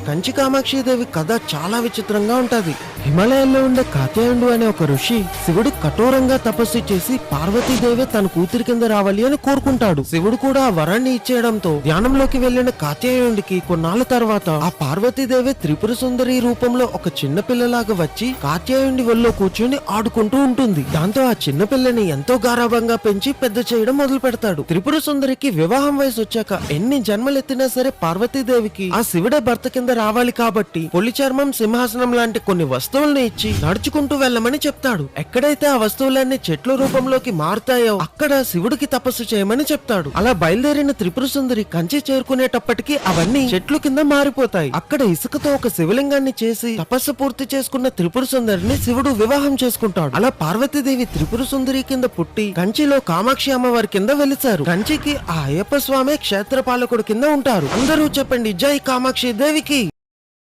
కంచి కామాక్షిదేవి కథ చాలా విచిత్రంగా ఉంటది. హిమాలయాల్లో ఉండే కాత్యాయుడు అనే ఒక ఋషి శివుడు కఠోరంగా తపస్సు చేసి పార్వతీదేవి తన కూతురి కింద రావాలి అని కోరుకుంటాడు. శివుడు కూడా ఆ వరాన్ని ఇచ్చేయడంతో ధ్యానంలోకి వెళ్లిన కాత్యాయుడికి కొన్నాళ్ళ తర్వాత ఆ పార్వతీదేవి త్రిపుర సుందరి రూపంలో ఒక చిన్న పిల్లలాగా వచ్చి కాత్యాయుడి ఒళ్ళో కూర్చొని ఆడుకుంటూ ఉంటుంది. దాంతో ఆ చిన్న పిల్లని ఎంతో గారాభంగా పెంచి పెద్ద చేయడం మొదలు పెడతాడు. త్రిపుర సుందరికి వివాహం వయసు వచ్చాక ఎన్ని జన్మలెత్తినా సరే పార్వతీదేవికి ఆ శివుడే భర్త కింద రావాలి కాబట్టి పొలి చర్మం, సింహాసనం లాంటి కొన్ని వస్తువుల్ని ఇచ్చి నడుచుకుంటూ వెళ్ళమని చెప్తాడు. ఎక్కడైతే ఆ వస్తువులన్నీ చెట్ల రూపంలోకి మారుతాయో అక్కడ శివుడికి తపస్సు చేయమని చెప్తాడు. అలా బయలుదేరిన త్రిపుర సుందరి కంచి చేరుకునేటప్పటికి అవన్నీ చెట్లు కింద మారిపోతాయి. అక్కడ ఇసుకతో ఒక శివలింగాన్ని చేసి తపస్సు పూర్తి చేసుకున్న త్రిపుర సుందరిని శివుడు వివాహం చేసుకుంటాడు. అలా పార్వతీదేవి త్రిపుర సుందరి కింద పుట్టి కంచిలో కామాక్షి అమ్మవారి కింద వెలిచారు. కంచికి ఆ అయ్యప్ప స్వామి క్షేత్రపాలకుడు కింద ఉంటారు. అందరూ చెప్పండి, జై కామాక్షి దేవికి.